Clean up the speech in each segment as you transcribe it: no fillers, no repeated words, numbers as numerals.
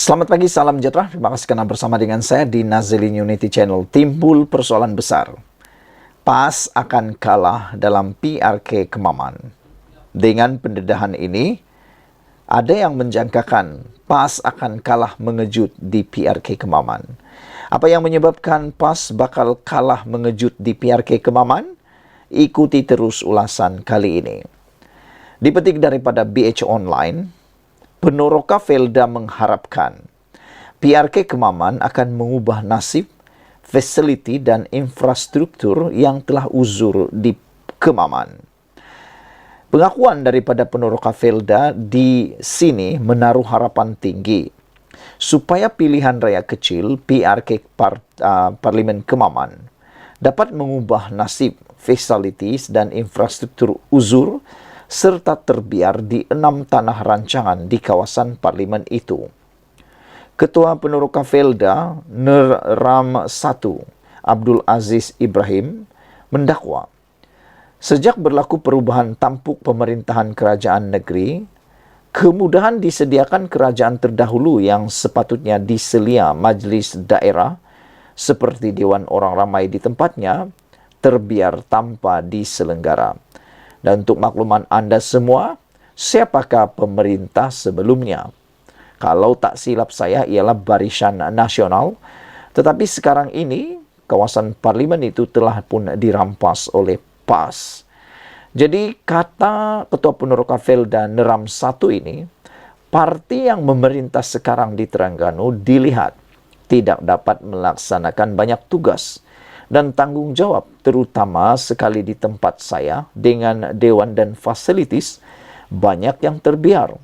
Selamat pagi, salam sejahtera. Terima kasih karena bersama dengan saya di Nazilin Unity Channel. Timbul persoalan besar. PAS akan kalah dalam PRK Kemaman. Dengan pendedahan ini, ada yang menjangkakan PAS akan kalah mengejut di PRK Kemaman. Apa yang menyebabkan PAS bakal kalah mengejut di PRK Kemaman? Ikuti terus ulasan kali ini. Dipetik daripada BH Online, Penoroka Felda mengharapkan PRK Kemaman akan mengubah nasib, fasiliti dan infrastruktur yang telah uzur di Kemaman. Pengakuan daripada Penoroka Felda di sini menaruh harapan tinggi supaya pilihan raya kecil PRK Parlimen Kemaman dapat mengubah nasib, fasilitas dan infrastruktur uzur serta terbiar di 6 tanah rancangan di kawasan parlimen itu. Ketua Penoroka Felda Neram 1, Abdul Aziz Ibrahim, mendakwa, sejak berlaku perubahan tampuk pemerintahan kerajaan negeri, kemudahan disediakan kerajaan terdahulu yang sepatutnya diselia majlis daerah, seperti Dewan Orang Ramai di tempatnya, terbiar tanpa diselenggara. Dan untuk makluman Anda semua, siapakah pemerintah sebelumnya? Kalau tak silap saya ialah Barisan Nasional, tetapi sekarang ini kawasan parlimen itu telah pun dirampas oleh PAS. Jadi kata Ketua Penoroka Felda Neram 1 ini, parti yang memerintah sekarang di Terengganu dilihat tidak dapat melaksanakan banyak tugas dan tanggung jawab, terutama sekali di tempat saya dengan dewan dan fasilitas banyak yang terbiar,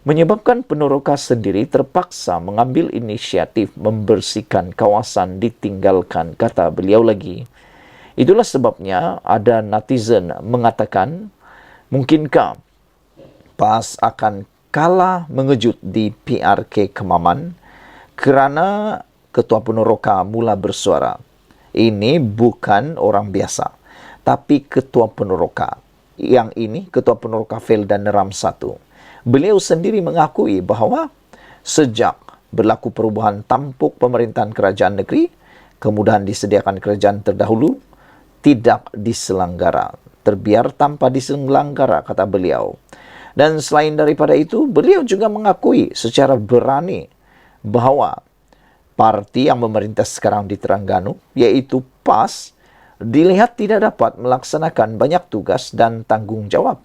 menyebabkan Penoroka sendiri terpaksa mengambil inisiatif membersihkan kawasan ditinggalkan, kata beliau lagi. Itulah sebabnya ada netizen mengatakan, mungkinkah PAS akan kalah mengejut di PRK Kemaman? Kerana Ketua Penoroka mula bersuara, ini bukan orang biasa, tapi Ketua Penoroka. Yang ini Ketua Penoroka Felda Neram 1. Beliau sendiri mengakui bahawa sejak berlaku perubahan tampuk pemerintahan kerajaan negeri, kemudahan disediakan kerajaan terdahulu tidak diselenggara, terbiar tanpa diselenggara, kata beliau. Dan selain daripada itu, beliau juga mengakui secara berani bahawa parti yang memerintah sekarang di Terengganu, yaitu PAS, dilihat tidak dapat melaksanakan banyak tugas dan tanggung jawab.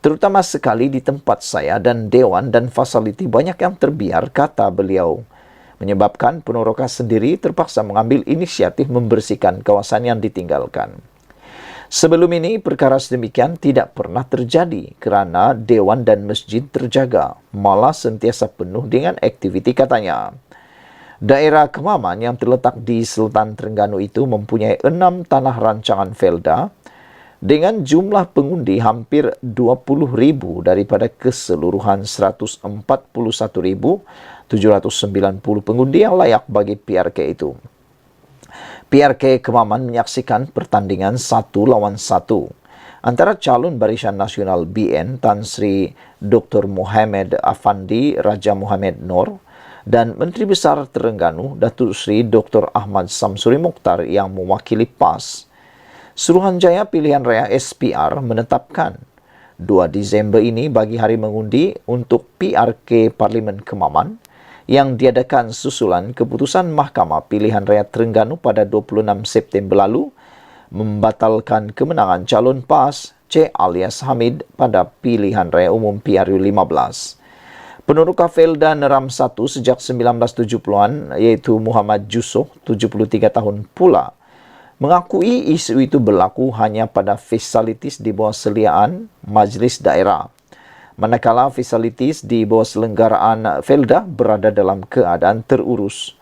Terutama sekali di tempat saya dan dewan dan fasiliti banyak yang terbiar, kata beliau. Menyebabkan Penoroka sendiri terpaksa mengambil inisiatif membersihkan kawasan yang ditinggalkan. Sebelum ini, perkara sedemikian tidak pernah terjadi kerana dewan dan masjid terjaga, malah sentiasa penuh dengan aktiviti, katanya. Daerah Kemaman yang terletak di selatan Terengganu itu mempunyai 6 tanah rancangan Felda dengan jumlah pengundi hampir 20,000 daripada keseluruhan 141,790 pengundi yang layak bagi PRK itu. PRK Kemaman menyaksikan pertandingan 1 lawan 1 antara calon Barisan Nasional BN Tan Sri Dr. Mohamed Afandi Raja Mohamed Noor dan Menteri Besar Terengganu Datuk Seri Dr. Ahmad Samsuri Mokhtar yang mewakili PAS. Suruhanjaya Pilihan Raya SPR menetapkan 2 Disember ini bagi hari mengundi untuk PRK Parlimen Kemaman yang diadakan susulan keputusan Mahkamah Pilihan Raya Terengganu pada 26 September lalu membatalkan kemenangan calon PAS C. alias Hamid pada Pilihan Raya Umum PRU 15. Penoroka Felda Neram 1 sejak 1970-an, yaitu Muhammad Jusoh, 73 tahun pula, mengakui isu itu berlaku hanya pada fasilitas di bawah seliaan majlis daerah, manakala fasilitas di bawah selenggaraan Felda berada dalam keadaan terurus.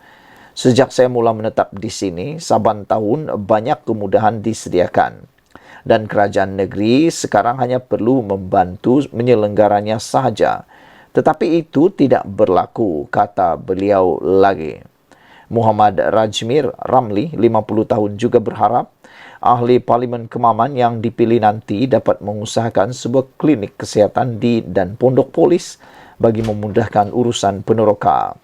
Sejak saya mula menetap di sini, saban tahun banyak kemudahan disediakan, dan kerajaan negeri sekarang hanya perlu membantu menyelenggaranya sahaja. Tetapi itu tidak berlaku, kata beliau lagi. Muhammad Rajmir Ramli, 50 tahun, juga berharap ahli Parlimen Kemaman yang dipilih nanti dapat mengusahakan sebuah klinik kesihatan di dan pondok polis bagi memudahkan urusan Penoroka.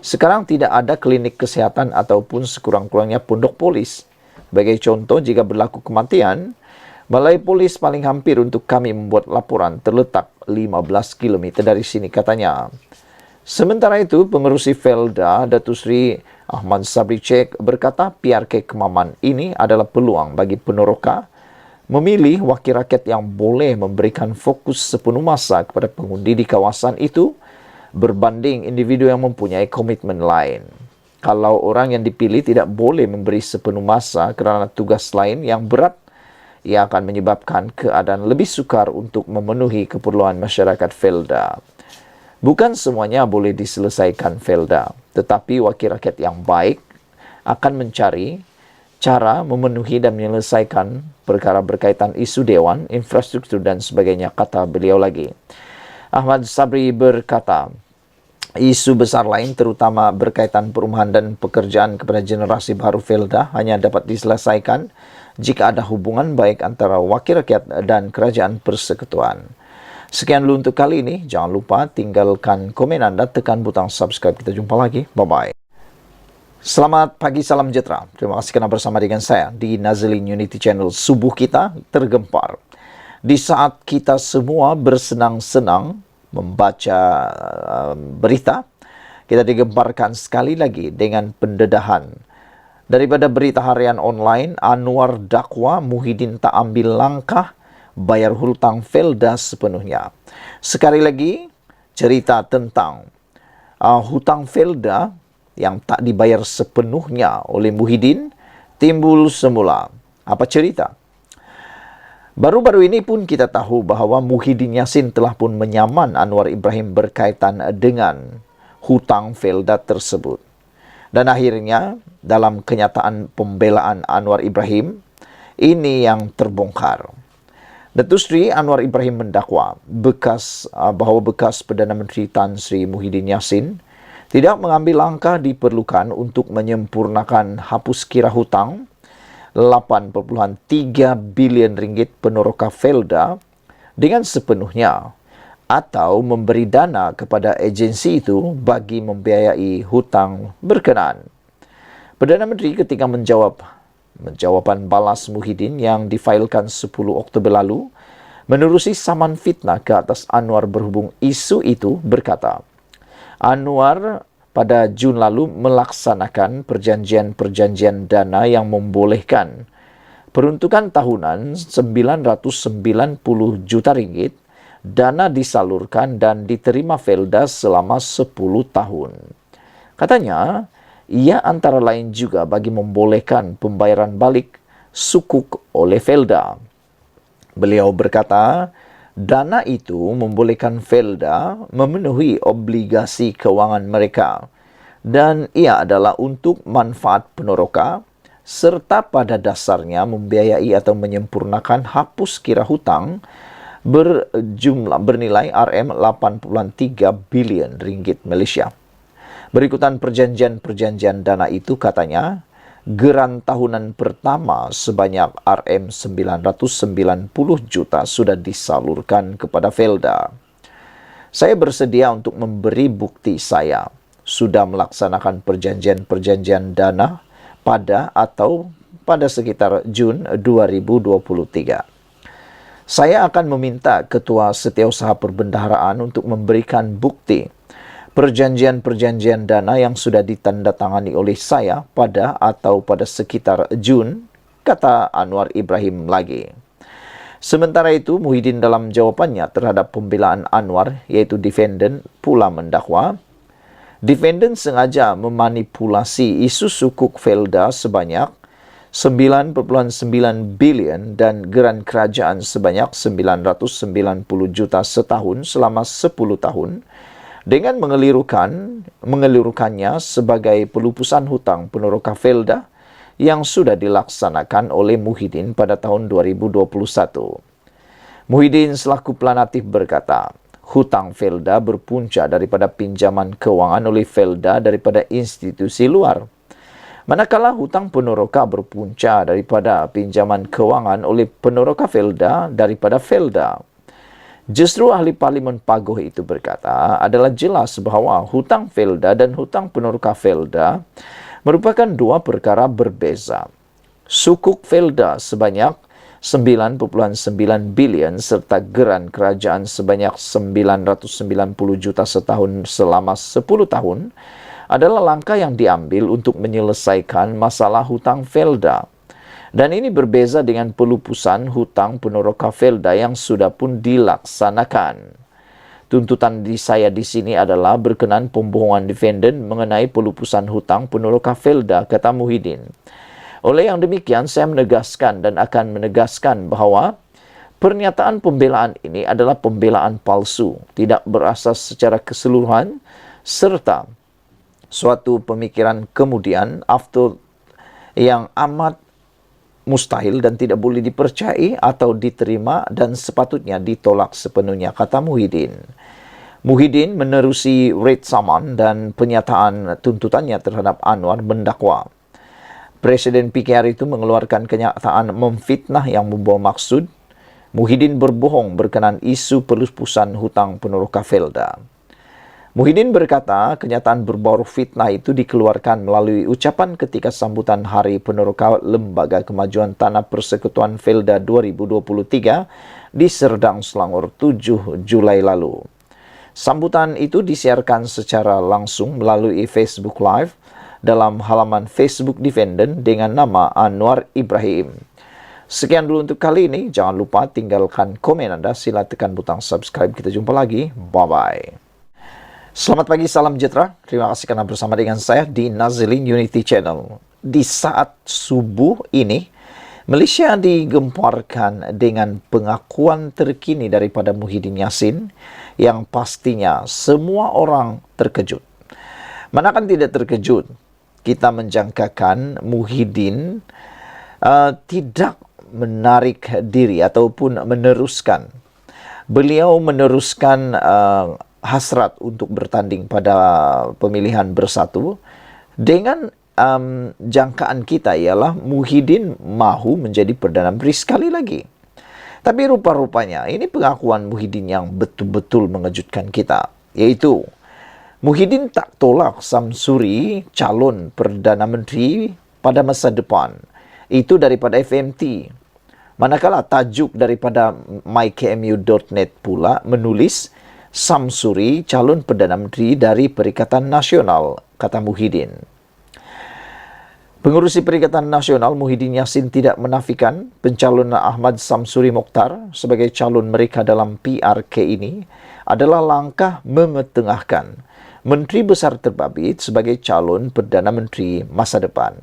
Sekarang tidak ada klinik kesehatan ataupun sekurang-kurangnya pondok polis. Sebagai contoh, jika berlaku kematian, balai polis paling hampir untuk kami membuat laporan terletak 15 km dari sini, katanya. Sementara itu, pengerusi Felda, Datuk Seri Ahmad Sabri Cek berkata PRK Kemaman ini adalah peluang bagi Penoroka memilih wakil rakyat yang boleh memberikan fokus sepenuh masa kepada pengundi di kawasan itu berbanding individu yang mempunyai komitmen lain. Kalau orang yang dipilih tidak boleh memberi sepenuh masa kerana tugas lain yang berat, ia akan menyebabkan keadaan lebih sukar untuk memenuhi keperluan masyarakat Felda. Bukan semuanya boleh diselesaikan Felda, tetapi wakil rakyat yang baik akan mencari cara memenuhi dan menyelesaikan perkara berkaitan isu dewan, infrastruktur dan sebagainya, kata beliau lagi. Ahmad Sabri berkata, isu besar lain terutama berkaitan perumahan dan pekerjaan kepada generasi baru Felda hanya dapat diselesaikan jika ada hubungan baik antara wakil rakyat dan kerajaan persekutuan. Sekian dulu untuk kali ini. Jangan lupa tinggalkan komen anda, tekan butang subscribe. Kita jumpa lagi. Bye-bye. Selamat pagi, salam sejahtera. Terima kasih kerana bersama dengan saya di Nazlin Unity Channel. Subuh kita tergempar. Di saat kita semua bersenang-senang membaca berita, kita digemparkan sekali lagi dengan pendedahan. Daripada berita harian online, Anwar dakwa Muhyiddin tak ambil langkah bayar hutang Felda sepenuhnya. Sekali lagi, cerita tentang hutang Felda yang tak dibayar sepenuhnya oleh Muhyiddin timbul semula. Apa cerita? Baru-baru ini pun kita tahu bahawa Muhyiddin Yassin telah pun menyaman Anwar Ibrahim berkaitan dengan hutang Felda tersebut. Dan akhirnya, dalam kenyataan pembelaan Anwar Ibrahim, ini yang terbongkar. Datuk Seri Anwar Ibrahim mendakwa bahawa bekas Perdana Menteri Tan Sri Muhyiddin Yassin tidak mengambil langkah diperlukan untuk menyempurnakan hapus kira hutang 8.3 bilion ringgit Penoroka Felda dengan sepenuhnya atau memberi dana kepada agensi itu bagi membiayai hutang berkenaan. Perdana Menteri ketika jawapan balas Muhyiddin yang difailkan 10 Oktober lalu menerusi saman fitnah ke atas Anwar berhubung isu itu berkata, Anwar pada Jun lalu melaksanakan perjanjian-perjanjian dana yang membolehkan peruntukan tahunan 990 juta ringgit dana disalurkan dan diterima Felda selama 10 tahun. Katanya, ia antara lain juga bagi membolehkan pembayaran balik sukuk oleh Felda. Beliau berkata, dana itu membolehkan Felda memenuhi obligasi kewangan mereka dan ia adalah untuk manfaat Penoroka serta pada dasarnya membiayai atau menyempurnakan hapus kira hutang bernilai RM8.3 bilion ringgit Malaysia. Berikutan perjanjian-perjanjian dana itu katanya, geran tahunan pertama sebanyak RM990 juta sudah disalurkan kepada Felda. Saya bersedia untuk memberi bukti saya sudah melaksanakan perjanjian-perjanjian dana pada sekitar Jun 2023. Saya akan meminta Ketua Setiausaha Perbendaharaan untuk memberikan bukti perjanjian-perjanjian dana yang sudah ditandatangani oleh saya pada sekitar Jun, kata Anwar Ibrahim lagi. Sementara itu, Muhyiddin dalam jawapannya terhadap pembelaan Anwar, iaitu defendant, pula mendakwa, defendant sengaja memanipulasi isu sukuk Felda sebanyak 9.9 bilion dan geran kerajaan sebanyak 990 juta setahun selama 10 tahun, dengan mengelurukannya sebagai pelupusan hutang Penoroka Felda yang sudah dilaksanakan oleh Muhyiddin pada tahun 2021. Muhyiddin selaku pelanatif berkata, hutang Felda berpunca daripada pinjaman kewangan oleh Felda daripada institusi luar. Manakala hutang Penoroka berpunca daripada pinjaman kewangan oleh Penoroka Felda daripada Felda. Justru ahli Parlimen Pagoh itu berkata adalah jelas bahwa hutang Felda dan hutang peneroka Felda merupakan dua perkara berbeza. Sukuk Felda sebanyak 9,9 bilion serta geran kerajaan sebanyak 990 juta setahun selama 10 tahun adalah langkah yang diambil untuk menyelesaikan masalah hutang Felda. Dan ini berbeza dengan pelupusan hutang peneroka Felda yang sudah pun dilaksanakan. Tuntutan saya di sini adalah berkenan pembohongan defendant mengenai pelupusan hutang peneroka Felda, kata Muhyiddin. Oleh yang demikian, saya menegaskan dan akan menegaskan bahwa pernyataan pembelaan ini adalah pembelaan palsu, tidak berasas secara keseluruhan, serta suatu pemikiran kemudian after yang amat mustahil dan tidak boleh dipercayai atau diterima dan sepatutnya ditolak sepenuhnya, kata Muhyiddin. Muhyiddin menerusi writ saman dan penyataan tuntutannya terhadap Anwar mendakwa Presiden PKR itu mengeluarkan kenyataan memfitnah yang membawa maksud Muhyiddin berbohong berkenaan isu pelupusan hutang peneroka Felda. Muhyiddin berkata kenyataan berbau fitnah itu dikeluarkan melalui ucapan ketika sambutan Hari Peneroka Lembaga Kemajuan Tanah Persekutuan Felda 2023 di Serdang, Selangor 7 Julai lalu. Sambutan itu disiarkan secara langsung melalui Facebook Live dalam halaman Facebook Defendant dengan nama Anwar Ibrahim. Sekian dulu untuk kali ini. Jangan lupa tinggalkan komen Anda. Sila tekan butang subscribe. Kita jumpa lagi. Bye-bye. Selamat pagi, salam sejahtera. Terima kasih karena bersama dengan saya di Nazilin Unity Channel. Di saat subuh ini, Malaysia digemparkan dengan pengakuan terkini daripada Muhyiddin Yassin yang pastinya semua orang terkejut. Manakan tidak terkejut, kita menjangkakan Muhyiddin tidak menarik diri ataupun meneruskan. Beliau meneruskan hasrat untuk bertanding pada pemilihan bersatu dengan jangkaan kita ialah Muhyiddin mahu menjadi Perdana Menteri sekali lagi. Tapi rupa-rupanya ini pengakuan Muhyiddin yang betul-betul mengejutkan kita, yaitu Muhyiddin tak tolak Samsuri calon Perdana Menteri pada masa depan. Itu daripada FMT. Manakala tajuk daripada mykmu.net pula menulis Samsuri calon Perdana Menteri dari Perikatan Nasional, kata Muhyiddin. Pengurusi Perikatan Nasional Muhyiddin Yassin tidak menafikan pencalonan Ahmad Samsuri Mokhtar sebagai calon mereka dalam PRK ini adalah langkah mengetengahkan Menteri Besar Terbabit sebagai calon Perdana Menteri masa depan.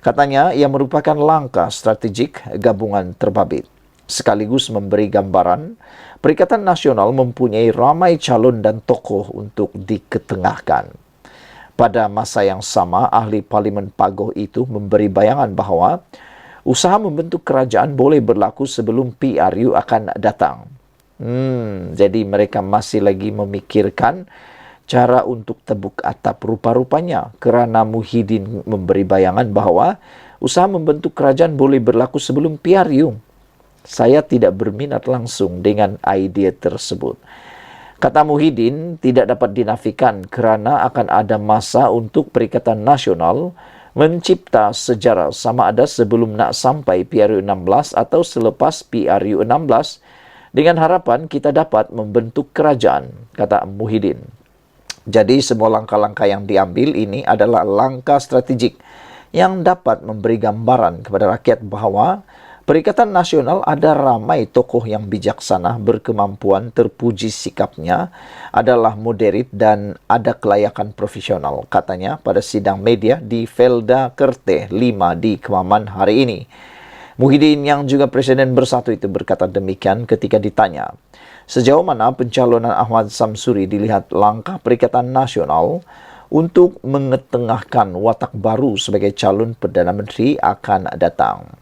Katanya ia merupakan langkah strategik gabungan Terbabit. Sekaligus memberi gambaran, Perikatan Nasional mempunyai ramai calon dan tokoh untuk diketengahkan. Pada masa yang sama, ahli Parlimen Pagoh itu memberi bayangan bahawa usaha membentuk kerajaan boleh berlaku sebelum PRU akan datang. Jadi mereka masih lagi memikirkan cara untuk tebuk atap rupa-rupanya kerana Muhyiddin memberi bayangan bahawa usaha membentuk kerajaan boleh berlaku sebelum PRU. Saya tidak berminat langsung dengan idea tersebut. Kata Muhyiddin tidak dapat dinafikan kerana akan ada masa untuk Perikatan Nasional mencipta sejarah sama ada sebelum nak sampai PRU 16 atau selepas PRU 16 dengan harapan kita dapat membentuk kerajaan, kata Muhyiddin. Jadi semua langkah-langkah yang diambil ini adalah langkah strategik yang dapat memberi gambaran kepada rakyat bahawa Perikatan Nasional ada ramai tokoh yang bijaksana, berkemampuan, terpuji sikapnya, adalah moderit dan ada kelayakan profesional, katanya pada sidang media di Felda Kerteh 5 di Kemaman hari ini. Muhyiddin yang juga Presiden Bersatu itu berkata demikian ketika ditanya, sejauh mana pencalonan Ahmad Samsuri dilihat langkah Perikatan Nasional untuk mengetengahkan watak baru sebagai calon Perdana Menteri akan datang.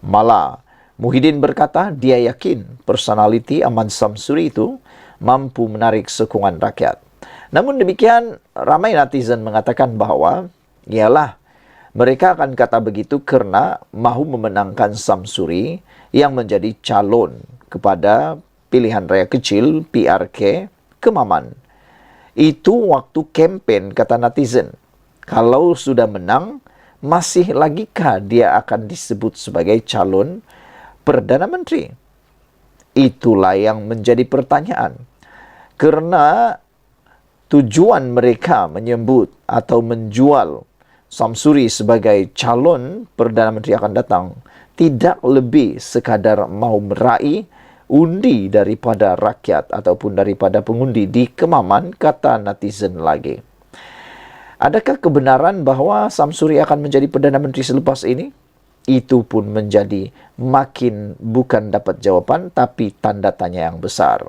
Malah, Muhyiddin berkata dia yakin personaliti Ahmad Samsuri itu mampu menarik sokongan rakyat. Namun demikian, ramai netizen mengatakan bahawa, ialah, mereka akan kata begitu kerana mahu memenangkan Samsuri yang menjadi calon kepada pilihan raya kecil PRK Kemaman. Itu waktu campaign, kata netizen. Kalau sudah menang, masih lagikah dia akan disebut sebagai calon Perdana Menteri? Itulah yang menjadi pertanyaan. Karena tujuan mereka menyebut atau menjual Samsuri sebagai calon Perdana Menteri akan datang tidak lebih sekadar mau meraih undi daripada rakyat ataupun daripada pengundi di Kemaman, kata netizen lagi. Adakah kebenaran bahwa Samsuri akan menjadi Perdana Menteri selepas ini? Itu pun menjadi makin bukan dapat jawaban, tapi tanda tanya yang besar.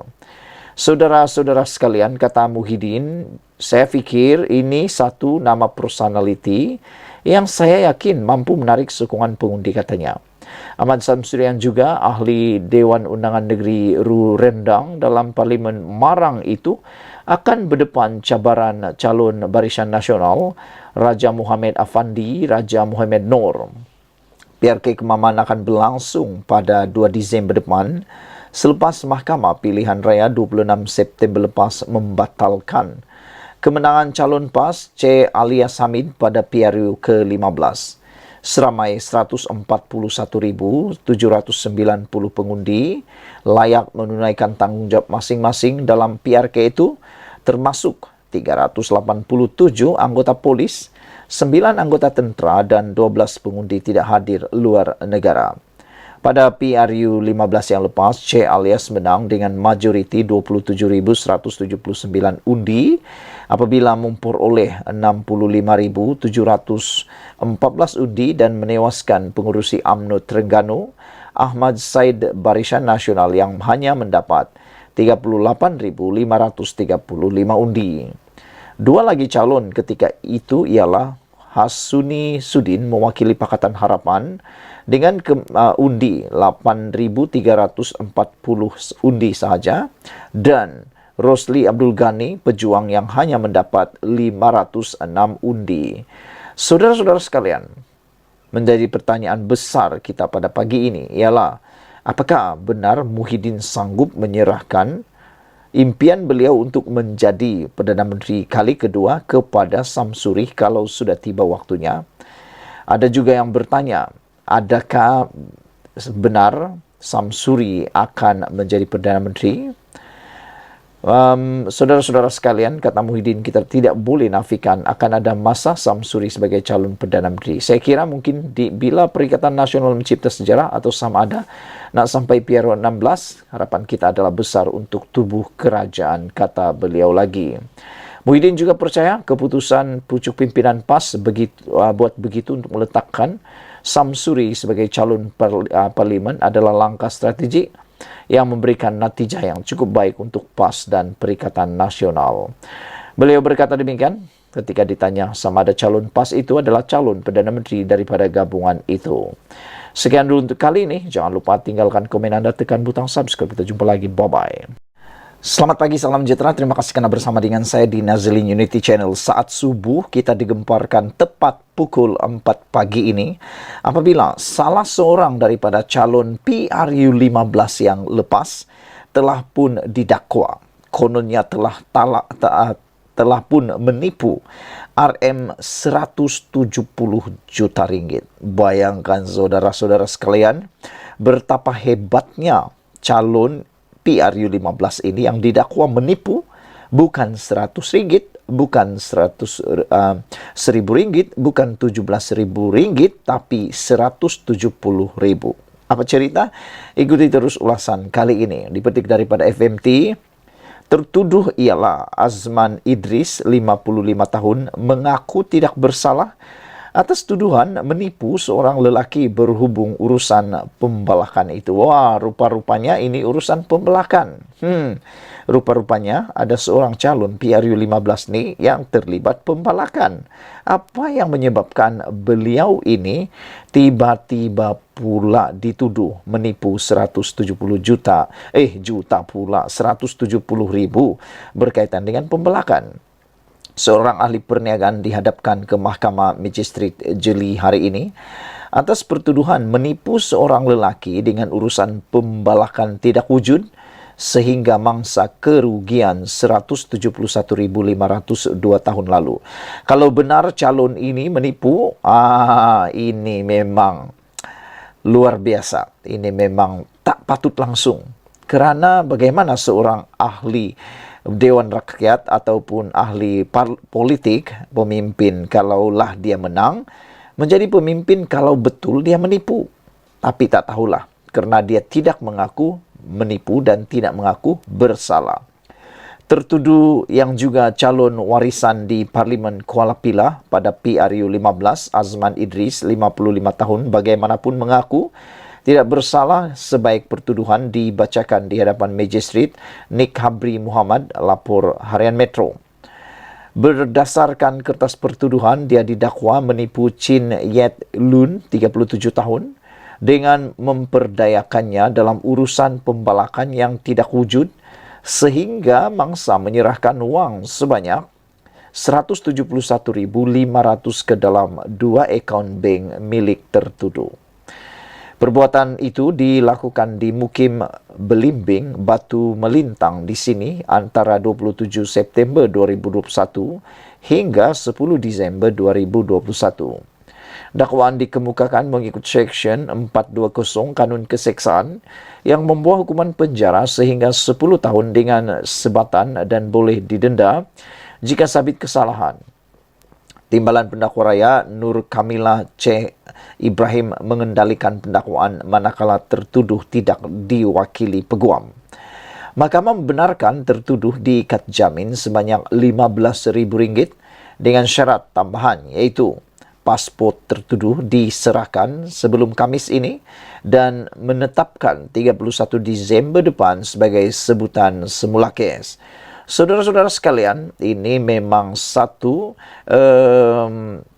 Saudara-saudara sekalian, kata Muhyiddin, saya fikir ini satu nama personality yang saya yakin mampu menarik sokongan pengundi, katanya. Ahmad Samsuri yang juga ahli Dewan Undangan Negeri Ru Rendang dalam Parlimen Marang itu akan berdepan cabaran calon Barisan Nasional Raja Muhammad Afandi, Raja Muhammad Noor. PRK Kemaman akan berlangsung pada 2 Disember depan selepas Mahkamah Pilihan Raya 26 September lepas membatalkan kemenangan calon PAS C. Alias Hamid pada PRU ke-15. Seramai 141.790 pengundi layak menunaikan tanggungjawab masing-masing dalam PRK itu, termasuk 387 anggota polis, 9 anggota tentera dan 12 pengundi tidak hadir luar negara. Pada PRU 15 yang lepas, C. Alias menang dengan majoriti 27.179 undi apabila memperoleh 65.714 undi dan menewaskan pengurusi UMNO Terengganu Ahmad Said Barisan Nasional yang hanya mendapat 38.535 undi. Dua lagi calon ketika itu ialah Hasuni Sudin mewakili Pakatan Harapan dengan undi 8.340 undi sahaja, dan Rosli Abdul Ghani, pejuang yang hanya mendapat 506 undi. Saudara-saudara sekalian, menjadi pertanyaan besar kita pada pagi ini ialah, apakah benar Muhyiddin sanggup menyerahkan impian beliau untuk menjadi Perdana Menteri kali kedua kepada Samsuri kalau sudah tiba waktunya? Ada juga yang bertanya, adakah benar Samsuri akan menjadi Perdana Menteri? Saudara-saudara sekalian, kata Muhyiddin, kita tidak boleh nafikan akan ada masa Samsuri sebagai calon Perdana Menteri. Saya kira mungkin bila Perikatan Nasional mencipta sejarah atau sama ada nak sampai PRU 16, harapan kita adalah besar untuk tubuh kerajaan, kata beliau lagi. Muhyiddin juga percaya keputusan pucuk pimpinan PAS buat begitu untuk meletakkan Samsuri sebagai calon parlimen adalah langkah strategik yang memberikan natijah yang cukup baik untuk PAS dan Perikatan Nasional. Beliau berkata demikian ketika ditanya sama ada calon PAS itu adalah calon Perdana Menteri daripada gabungan itu. Sekian dulu untuk kali ini. Jangan lupa tinggalkan komen Anda, tekan butang subscribe. Kita jumpa lagi. Bye-bye. Selamat pagi, salam sejahtera. Terima kasih karena bersama dengan saya di Nazilin Unity Channel. Saat subuh kita digemparkan tepat pukul 4 pagi ini apabila salah seorang daripada calon PRU 15 yang lepas telah pun didakwa. Kononnya telah pun menipu RM 170 juta ringgit. Bayangkan saudara-saudara sekalian, betapa hebatnya calon PRU 15 ini yang didakwa menipu bukan 100 ringgit, bukan 100.000 ringgit, bukan 17.000 ringgit, tapi 170.000. Apa cerita? Ikuti terus ulasan kali ini. Dipetik daripada FMT. Tertuduh ialah Azman Idris, 55 tahun, mengaku tidak bersalah atas tuduhan menipu seorang lelaki berhubung urusan pembalakan itu. Wah, rupa-rupanya ini urusan pembalakan. Rupa-rupanya ada seorang calon PRU 15 nih yang terlibat pembalakan. Apa yang menyebabkan beliau ini tiba-tiba pula dituduh menipu 170 juta pula 170.000 berkaitan dengan pembalakan. Seorang ahli perniagaan dihadapkan ke Mahkamah Magistrat Jeli hari ini atas pertuduhan menipu seorang lelaki dengan urusan pembalakan tidak wujud sehingga mangsa kerugian 171.502 tahun lalu. Kalau benar calon ini menipu, ini memang luar biasa. Ini memang tak patut langsung. Kerana bagaimana seorang ahli Dewan Rakyat ataupun ahli politik, pemimpin kalaulah dia menang, menjadi pemimpin kalau betul dia menipu. Tapi tak tahulah, kerana dia tidak mengaku menipu dan tidak mengaku bersalah. Tertuduh yang juga calon warisan di Parlimen Kuala Pilah pada PRU 15, Azman Idris, 55 tahun, bagaimanapun mengaku tidak bersalah sebaik pertuduhan dibacakan di hadapan Magistrate Nick Habri Muhammad, lapor Harian Metro. Berdasarkan kertas pertuduhan, dia didakwa menipu Chin Yet Lun, 37 tahun, dengan memperdayakannya dalam urusan pembalakan yang tidak wujud, sehingga mangsa menyerahkan wang sebanyak 171.500 ke dalam 2 akaun bank milik tertuduh. Perbuatan itu dilakukan di Mukim Belimbing, Batu Melintang di sini antara 27 September 2021 hingga 10 Disember 2021. Dakwaan dikemukakan mengikut Seksyen 420 Kanun Keseksaan yang membawa hukuman penjara sehingga 10 tahun dengan sebatan dan boleh didenda jika sabit kesalahan. Timbalan pendakwa raya Nur Kamila C. Ibrahim mengendalikan pendakwaan manakala tertuduh tidak diwakili peguam. Mahkamah membenarkan tertuduh diikat jamin sebanyak RM15,000 dengan syarat tambahan, iaitu pasport tertuduh diserahkan sebelum Khamis ini dan menetapkan 31 Disember depan sebagai sebutan semula kes. Saudara-saudara sekalian, ini memang satu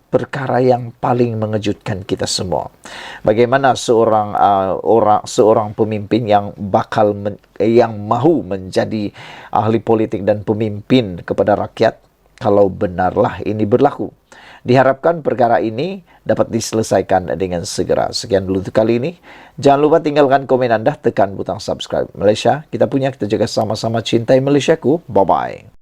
perkara yang paling mengejutkan kita semua. Bagaimana seorang pemimpin yang yang mahu menjadi ahli politik dan pemimpin kepada rakyat, kalau benarlah ini berlaku. Diharapkan perkara ini dapat diselesaikan dengan segera. Sekian dulu untuk kali ini. Jangan lupa tinggalkan komen anda, tekan butang subscribe. Malaysia, kita punya, kita jaga sama-sama, cintai Malaysiaku. Bye-bye.